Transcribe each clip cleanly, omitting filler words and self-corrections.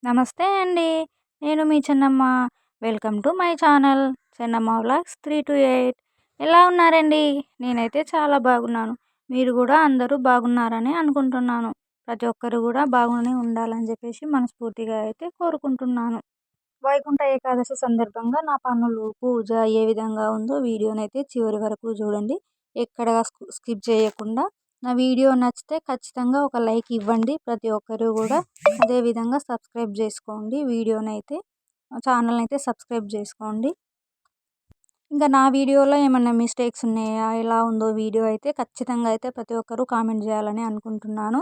నమస్తే అండి. నేను మీ చిన్నమ్మ. వెల్కమ్ టు మై ఛానల్ చిన్నమ్మ వ్లాగ్స్ 3-8. ఎలా ఉన్నారండి? నేనైతే చాలా బాగున్నాను. మీరు కూడా అందరూ బాగున్నారని అనుకుంటున్నాను. ప్రతి ఒక్కరు కూడా బాగునే ఉండాలని చెప్పేసి మనస్ఫూర్తిగా అయితే కోరుకుంటున్నాను. వైకుంఠ ఏకాదశి సందర్భంగా నా పనులు, పూజ ఏ విధంగా ఉందో వీడియోనైతే చివరి వరకు చూడండి. ఎక్కడ స్కిప్ చేయకుండా. నా వీడియో నచ్చితే ఖచ్చితంగా ఒక లైక్ ఇవ్వండి ప్రతి ఒక్కరు కూడా. అదేవిధంగా సబ్స్క్రైబ్ చేసుకోండి వీడియోనైతే, ఛానల్ని అయితే సబ్స్క్రైబ్ చేసుకోండి. ఇంకా నా వీడియోలో ఏమన్నా మిస్టేక్స్ ఉన్నాయా, ఎలా ఉందో వీడియో అయితే ఖచ్చితంగా అయితే ప్రతి ఒక్కరూ కామెంట్ చేయాలని అనుకుంటున్నాను.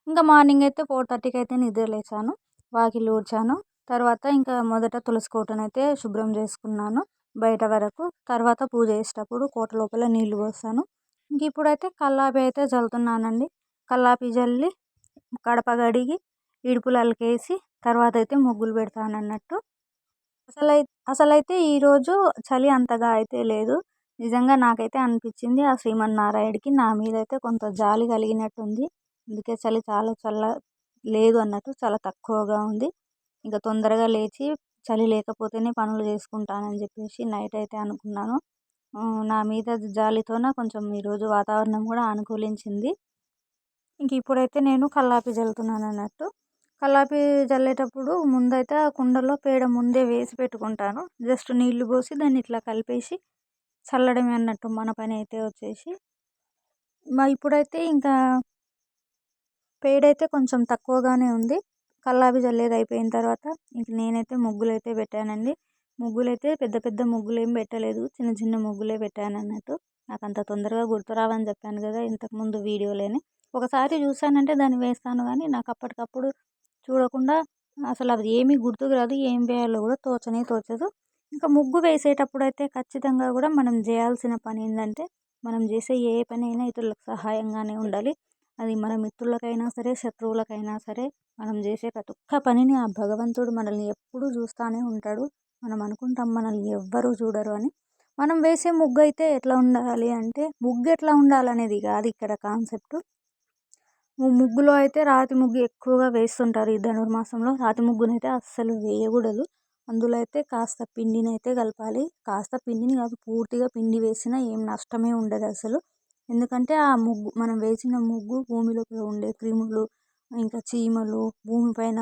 ఇంకా మార్నింగ్ అయితే 4:30కి అయితే నిద్ర లేచాను, వాకిలి ఊడ్చాను. తర్వాత ఇంకా మొదట తులసి కోటనైతే శుభ్రం చేసుకున్నాను బయట వరకు. తర్వాత పూజ చేసేటప్పుడు కోట లోపల నీళ్లు పోసాను. ఇంక ఇప్పుడైతే కల్లాపి అయితే చల్లుతున్నానండి. కల్లాపి జల్లి కడప కడిగి ఇడుపులు అలికేసి తర్వాత అయితే ముగ్గులు పెడతానన్నట్టు. అసలైతే ఈరోజు చలి అంతగా అయితే లేదు. నిజంగా నాకైతే అనిపించింది ఆ శ్రీమన్నారాయణుడికి నా మీద అయితే కొంత జాలి కలిగినట్టుంది. అందుకే చలి చాలా లేదు అన్నట్టు, చాలా తక్కువగా ఉంది. ఇంకా తొందరగా లేచి చలి లేకపోతేనే పనులు చేసుకుంటానని చెప్పేసి నైట్ అయితే అనుకున్నాను. నా మీద జాలితోన కొంచెం ఈరోజు వాతావరణం కూడా అనుకూలించింది. ఇంక ఇప్పుడైతే నేను కల్లాపి జల్లుతున్నాను అన్నట్టు. కల్లాపి జల్లేటప్పుడు ముందైతే ఆ కుండలో పేడ ముందే వేసి పెట్టుకుంటాను. జస్ట్ నీళ్లు పోసి దాన్ని ఇట్లా కలిపేసి చల్లడమే అన్నట్టు మన పని అయితే వచ్చేసి. ఇప్పుడైతే ఇంకా పేడైతే కొంచెం తక్కువగానే ఉంది. కల్లాపి జల్లేది అయిపోయిన తర్వాత ఇంక నేనైతే ముగ్గులైతే పెట్టానండి. ముగ్గులైతే పెద్ద పెద్ద ముగ్గులేం పెట్టలేదు, చిన్న చిన్న ముగ్గులే పెట్టాను అన్నట్టు. నాకు అంత తొందరగా గుర్తురావని చెప్పాను కదా ఇంతకుముందు వీడియోలోనే. ఒకసారి చూసానంటే దాన్ని వేస్తాను కానీ నాకు అప్పటికప్పుడు చూడకుండా అసలు అది ఏమీ గుర్తుకు రాదు, ఏం వేయాలో కూడా తోచదు. ఇంకా ముగ్గు వేసేటప్పుడు అయితే ఖచ్చితంగా కూడా మనం చేయాల్సిన పని ఏంటంటే, మనం చేసే ఏ పని అయినా ఇతరులకు సహాయంగానే ఉండాలి. అది మన మిత్రులకైనా సరే, శత్రువులకైనా సరే, మనం చేసే ప్రతి ఒక్క పనిని ఆ భగవంతుడు మనల్ని ఎప్పుడూ చూస్తూనే ఉంటాడు. మనం అనుకుంటాం మనల్ని ఎవ్వరూ చూడరు అని. మనం వేసే ముగ్గు అయితే ఎట్లా ఉండాలి అంటే, ముగ్గు ఎట్లా ఉండాలనేది కాదు ఇక్కడ కాన్సెప్ట్. ముగ్గులో అయితే రాతి ముగ్గు ఎక్కువగా వేస్తుంటారు. ఈ ధనుర్మాసంలో రాతి ముగ్గునైతే అస్సలు వేయకూడదు. అందులో అయితే కాస్త పిండినైతే కలపాలి. కాస్త పిండిని కాదు, పూర్తిగా పిండి వేసినా ఏం నష్టమే ఉండదు అసలు. ఎందుకంటే ఆ ముగ్గు, మనం వేసిన ముగ్గు భూమిలోకి ఉండే క్రిములు, ఇంకా చీమలు, భూమిపైన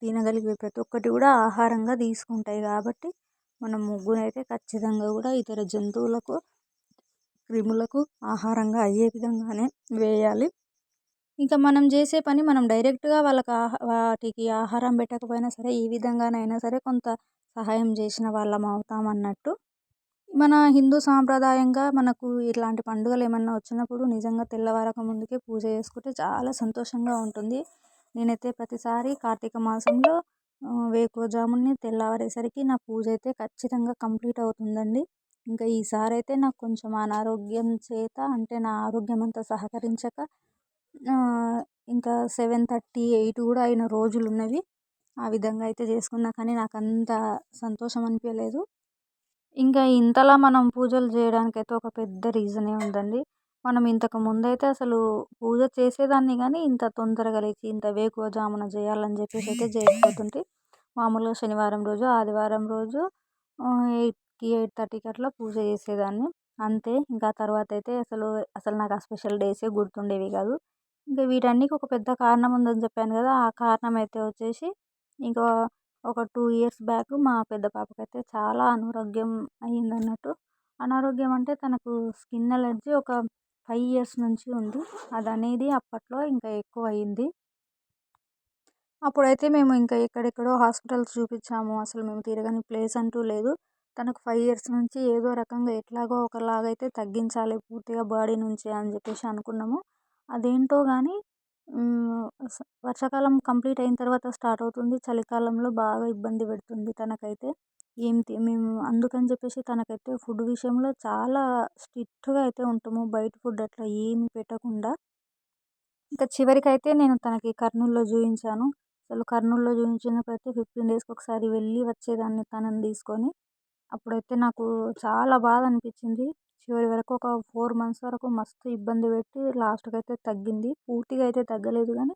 తినగలిగే ప్రతి ఒక్కటి కూడా ఆహారంగా తీసుకుంటాయి. కాబట్టి మనం ముగ్గునైతే ఖచ్చితంగా కూడా ఇతర జంతువులకు, క్రిములకు ఆహారంగా అయ్యే విధంగానే వేయాలి. ఇంకా మనం చేసే పని మనం డైరెక్ట్గా వాటికి ఆహారం పెట్టకపోయినా సరే, ఈ విధంగానైనా సరే కొంత సహాయం చేసిన వాళ్ళం అవుతాం అన్నట్టు. మన హిందూ సాంప్రదాయంగా మనకు ఇట్లాంటి పండుగలు ఏమన్నా వచ్చినప్పుడు నిజంగా తెల్లవారక ముందుకే పూజ చేసుకుంటే చాలా సంతోషంగా ఉంటుంది. నేనైతే ప్రతిసారి కార్తీక మాసంలో వేకువజామునే తెల్లవారేసరికి నా పూజ అయితే ఖచ్చితంగా కంప్లీట్ అవుతుందండి. ఇంకా ఈసారి అయితే నాకు కొంచెం అనారోగ్యం చేత, అంటే నా ఆరోగ్యం అంతా సహకరించక ఇంకా 7:30, 8 కూడా అయిన రోజులున్నవి. ఆ విధంగా అయితే చేసుకున్నా కానీ నాకంత సంతోషం అనిపించలేదు. ఇంకా ఇంతలా మనం పూజలు చేయడానికైతే ఒక పెద్ద రీజనే ఉందండి. మనం ఇంతకు ముందైతే అసలు పూజ చేసేదాన్ని కానీ ఇంత తొందరగా లేచి ఇంత వేకువజామున చేయాలని చెప్పేసి అయితే చేయకపోతుంటే, మామూలుగా శనివారం రోజు, ఆదివారం రోజు 8కి, 8:30కి అట్లా పూజ చేసేదాన్ని అంతే. ఇంకా తర్వాత అయితే అసలు నాకు ఆ స్పెషల్ డేసే గుర్తుండేవి కాదు. ఇంకా వీటన్నికి ఒక పెద్ద కారణం ఉందని చెప్పాను కదా. ఆ కారణం అయితే వచ్చేసి ఇంకా ఒక 2 ఇయర్స్ బ్యాక్ మా పెద్ద పాపకైతే చాలా అనారోగ్యం అయ్యిందన్నట్టు. అనారోగ్యం అంటే తనకు స్కిన్ అలర్జీ ఒక 5 ఇయర్స్ నుంచి ఉంది. అదనేది అప్పట్లో ఇంకా ఎక్కువ అయింది. అప్పుడైతే మేము ఇంకా ఎక్కడెక్కడో హాస్పిటల్స్ చూపించాము. అసలు మేము తిరగని ప్లేస్ అంటూ లేదు. తనకు 5 ఇయర్స్ నుంచి ఏదో రకంగా ఎట్లాగో ఒకలాగైతే తగ్గించాలి పూర్తిగా బాడీ నుంచి అని చెప్పేసి అనుకున్నాము. అదేంటో కానీ వర్షాకాలం కంప్లీట్ అయిన తర్వాత స్టార్ట్ అవుతుంది. చలికాలంలో బాగా ఇబ్బంది పెడుతుంది తనకైతే. మేము అందుకని చెప్పేసి తనకైతే ఫుడ్ విషయంలో చాలా స్ట్రిక్ట్‌గా అయితే ఉంటాము. బయట ఫుడ్ అట్లా ఏమి పెట్టకుండా. ఇంకా చివరికైతే నేను తనకి కర్నూల్‌లో చూయించాను. అసలు కర్నూల్‌లో చూయించినప్పుడైతే 15 డేస్‌కి ఒకసారి వెళ్ళి వచ్చేదాన్ని తనని తీసుకొని. అప్పుడైతే నాకు చాలా బాధ అనిపించింది. చివరి వరకు ఒక 4 మంత్స్ వరకు మస్తు ఇబ్బంది పెట్టి లాస్ట్‌కైతే తగ్గింది. పూర్తిగా అయితే తగ్గలేదు కానీ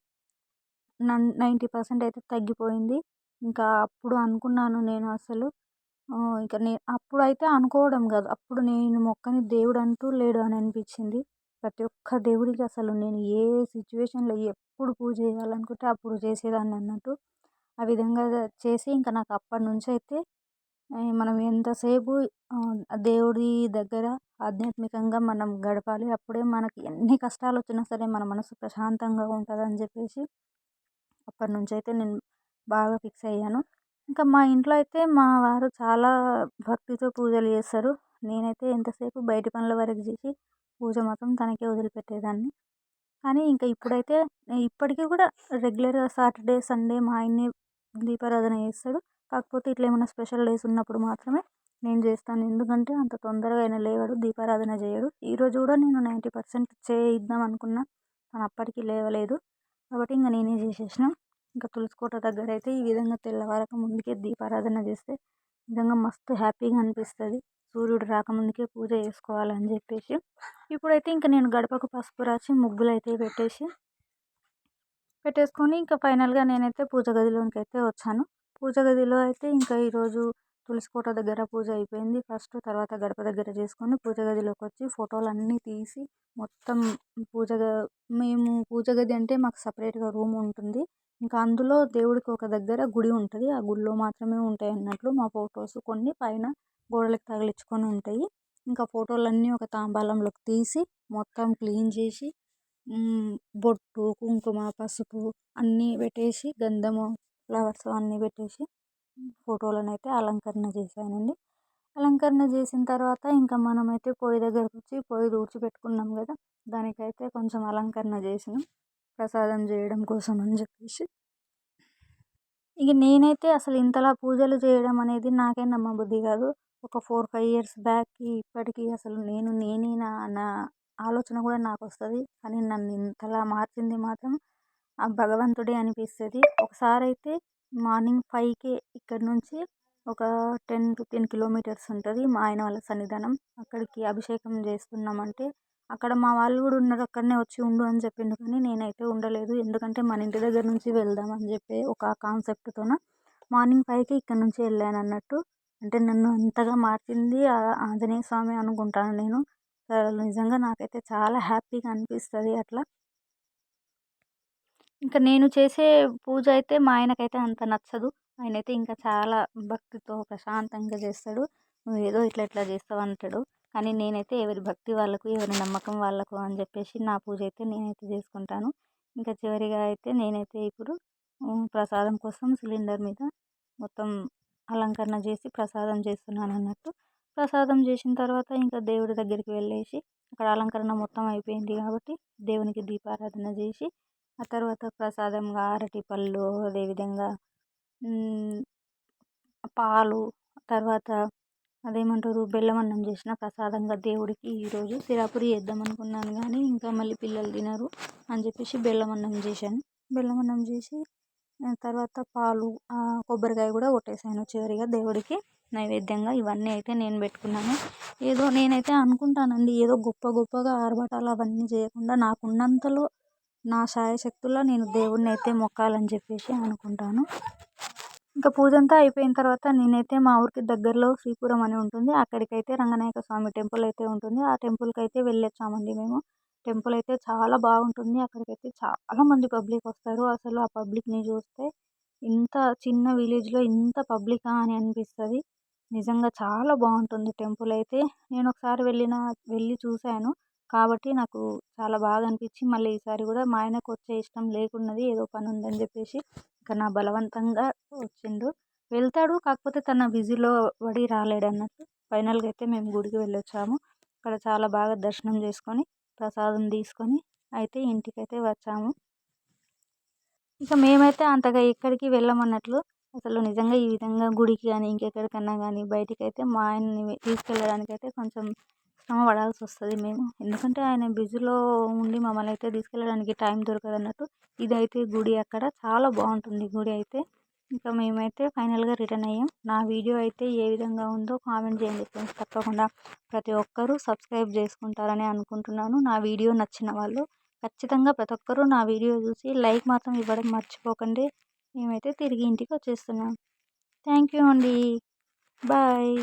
90% అయితే తగ్గిపోయింది. ఇంకా అప్పుడు అనుకున్నాను నేను అసలు ఇక అప్పుడైతే అనుకోవడం కాదు. అప్పుడు నేను మొక్కని దేవుడంటూ లేడు అని అనిపించింది. ప్రతి ఒక్క దేవుడికి అసలు నేను ఏ సిట్యుయేషన్‌లో ఎప్పుడు పూజ చేయాలనుకుంటే అప్పుడు చేసేదాన్ని అన్నట్టు. ఆ విధంగా చేసి ఇంకా నాకు అప్పటినుంచైతే మనం ఎంతసేపు దేవుడి దగ్గర ఆధ్యాత్మికంగా మనం గడపాలి. అప్పుడే మనకి ఎన్ని కష్టాలొచ్చినా సరే మన మనసు ప్రశాంతంగా ఉంటదని జెప్పేసి అప్పటినుంచైతే నేను బాగా ఫిక్స్ అయ్యాను. ఇంకా మా ఇంట్లో అయితే మా వారు చాలా భక్తితో పూజలు చేస్తారు. నేనైతే ఎంతసేపు బయటి పనుల వరకు చేసి పూజ మాత్రం తనకే వదిలిపెట్టేదాన్ని. కానీ ఇంకా ఇప్పుడైతే ఇప్పటికి కూడా రెగ్యులర్‌గా సాటర్‌డే, సండే మా ఆయన్నే దీపారాధన చేస్తాడు. కాకపోతే ఇట్లా ఏమన్నా స్పెషల్ డేస్ ఉన్నప్పుడు మాత్రమే నేను చేస్తాను. ఎందుకంటే అంత తొందరగా ఆయన లేవడు, దీపారాధన చేయడు. ఈరోజు కూడా నేను 90% చేయిద్దాం అనుకున్నా. కానీ అప్పటికి లేవలేదు. కాబట్టి ఇంక నేనే చేసేసిన. ఇంకా తులసి కోట దగ్గరైతే ఈ విధంగా తెల్లవారక ముందుకే దీపారాధన చేస్తే నిజంగా మస్తు హ్యాపీగా అనిపిస్తది. సూర్యుడు రాకముందుకే పూజ చేసుకోవాలని చెప్పేసి. ఇప్పుడైతే ఇంక నేను గడపకు పసుపు రాసి ముగ్గులైతే పెట్టేసుకొని ఇంకా ఫైనల్‌గా నేనైతే పూజ గదిలోనికైతే వచ్చాను. పూజ గదిలో అయితే ఇంకా ఈరోజు తులసి కోట దగ్గర పూజ అయిపోయింది. ఫస్ట్ తర్వాత గడప దగ్గర చేసుకొని పూజ గదిలోకొచ్చి ఫోటోలన్నీ తీసి మొత్తం పూజ గ మేము పూజ గది అంటే మాకు సెపరేట్‌గా రూమ్ ఉంటుంది. ఇంకా అందులో దేవుడికి ఒక దగ్గర గుడి ఉంటది. ఆ గుడిలో మాత్రమే ఉంటాయన్నట్లు మా ఫోటోస్ కొన్ని పైన గోడలకి తగిలించుకొని ఉంటాయి. ఇంకా ఫోటోలన్నీ ఒక తాంబాలంలోకి తీసి మొత్తం క్లీన్ చేసి బొట్టు, కుంకుమ, పసుపు అన్నీ పెట్టేసి గంధము, ఫ్లవర్స్ అన్నీ పెట్టేసి ఫోటోలనైతే అలంకరణ చేశానండి. అలంకరణ చేసిన తర్వాత ఇంకా మనమైతే పొయ్యి దగ్గరకొచ్చి పొయ్యి తుడిచిపెట్టుకున్నాం కదా! దానికైతే కొంచెం అలంకరణ చేసినాం. ప్రసాదం చేయడం కోసం అని చెప్పేసి. ఇక నేనైతే అసలు ఇంతలా పూజలు చేయడం అనేది నాకే నమ్మబుద్ధి కాదు. ఒక 4, 5 ఇయర్స్ బ్యాక్‌కి ఇప్పటికి అసలు నేనేనా అన్న ఆలోచన కూడా నాకొస్తది. కానీ నన్ను ఇంతలా మార్చింది మాత్రం ఆ భగవంతుడే అనిపిస్తది. ఒకసారైతే మార్నింగ్ 5కే ఇక్కడి నుంచి ఒక 10, 15 కిలోమీటర్స్ ఉంటది మా ఆయన వాళ్ళ సన్నిధానం. అక్కడికి అభిషేకం చేస్తున్నామంటే అక్కడ మా వాళ్ళు కూడా ఉన్నారు. అక్కడనే వచ్చి ఉండు అని చెప్పిండు. కానీ నేనైతే ఉండలేదు. ఎందుకంటే మన ఇంటి దగ్గర నుంచి వెళ్దాం అని చెప్పి ఒక కాన్సెప్ట్‌తోన మార్నింగ్ 5కి ఇక్కడి నుంచి వెళ్ళానన్నట్టు. అంటే నన్ను అంతగా మార్చింది ఆంజనేయ స్వామి అనుకుంటాను నేను. నిజంగా నాకైతే చాలా హ్యాపీగా అనిపిస్తది అట్లా. ఇంకా నేను చేసే పూజ అయితే మా ఆయనకైతే అంత నచ్చదు. ఆయనైతే ఇంకా చాలా భక్తితో ప్రశాంతంగా చేస్తాడు. "నువ్వేదో ఇట్లా ఇట్లా చేస్తావు" అంటాడు. కానీ నేనైతే ఎవరి భక్తి వాళ్ళకు, ఎవరి నమ్మకం వాళ్ళకు అని చెప్పేసి నా పూజ అయితే నేనైతే చేసుకుంటాను. ఇంకా చివరిగా అయితే నేనైతే ఇప్పుడు ప్రసాదం కోసం సిలిండర్ మీద మొత్తం అలంకరణ చేసి ప్రసాదం చేస్తున్నానన్నట్టు. ప్రసాదం చేసిన తర్వాత ఇంకా దేవుడి దగ్గరికి వెళ్ళేసి అక్కడ అలంకరణ మొత్తం అయిపోయింది కాబట్టి దేవునికి దీపారాధన చేసి ఆ తర్వాత ప్రసాదంగా అరటిపళ్ళు, అదేవిధంగా పాలు, తర్వాత అదేమంటారు బెల్లమన్నం చేసిన ప్రసాదంగా దేవుడికి ఈరోజు సిరాపురి చేద్దామనుకున్నాను కానీ ఇంకా మళ్ళీ పిల్లలు తినరు అని చెప్పేసి బెల్లమన్నం చేశాను. బెల్లమన్నం చేసి తర్వాత పాలు, కొబ్బరికాయ కూడా కొట్టేసాను చివరిగా దేవుడికి నైవేద్యంగా. ఇవన్నీ అయితే నేను పెట్టుకున్నాను. ఏదో నేనైతే అనుకుంటానండి ఏదో గొప్ప గొప్పగా ఆర్భాటాలు అవన్నీ చేయకుండా నాకున్నంతలో నా శాయశక్తులా నేను దేవుడినైతే మొక్కాలని చెప్పేసి అనుకుంటాను. ఇంకా పూజంతా అయిపోయిన తర్వాత నేనైతే మా ఊరికి దగ్గరలో శ్రీపురం అని ఉంటుంది. అక్కడికైతే రంగనాయక స్వామి టెంపుల్ అయితే ఉంటుంది. ఆ టెంపుల్‌కైతే వెళ్ళొచ్చామండి మేము. టెంపుల్ అయితే చాలా బాగుంటుంది. అక్కడికైతే చాలామంది పబ్లిక్ వస్తారు. అసలు ఆ పబ్లిక్‌ని చూస్తే ఇంత చిన్న విలేజ్‌లో ఇంత పబ్లికా అని అనిపిస్తది. నిజంగా చాలా బాగుంటుంది టెంపుల్ అయితే. నేను ఒకసారి వెళ్ళి చూసాను. కాబట్టి నాకు చాలా బాగా అనిపించి మళ్ళీ ఈసారి కూడా మా ఆయనకు వచ్చే ఇష్టం లేకున్నది. ఏదో పని ఉందని చెప్పేసి ఇక నా బలవంతంగా వచ్చిండు. వెళ్తాడు కాకపోతే తన బిజీలో పడి రాలేడన్నట్టు. ఫైనల్‌గా అయితే మేము గుడికి వెళ్ళొచ్చాము. అక్కడ చాలా బాగా దర్శనం చేసుకొని, ప్రసాదం తీసుకొని అయితే ఇంటికైతే వచ్చాము. ఇక మేమైతే అంతగా ఎక్కడికి వెళ్ళమన్నట్లు. అసలు నిజంగా ఈ విధంగా గుడికి గాని, ఇంకెక్కడికన్నా గాని బయటికైతే మా ఆయన్ని తీసుకెళ్ళడానికైతే కొంచెం శ్రమ పడాల్సొస్తది మేము. ఎందుకంటే ఆయన బిజీలో ఉండి మమ్మల్ని అయితే తీసుకెళ్ళడానికి టైం దొరకదన్నట్టు. ఇదైతే గుడి అక్కడ చాలా బాగుంటుంది గుడి అయితే. ఇంకా మేమైతే ఫైనల్‌గా రిటర్న్ అయ్యాం. నా వీడియో అయితే ఏ విధంగా ఉందో కామెంట్ చేయండి ఫ్రెండ్స్. తప్పకుండా ప్రతి ఒక్కరూ సబ్స్క్రైబ్ చేసుకుంటారని అనుకుంటున్నాను. నా వీడియో నచ్చిన వాళ్ళు ఖచ్చితంగా ప్రతి ఒక్కరూ నా వీడియో చూసి లైక్ మాత్రం ఇవ్వడం మర్చిపోకండి. మేమైతే తిరిగి ఇంటికి వచ్చేస్తున్నాం. థ్యాంక్ యూ అండి. బాయ్.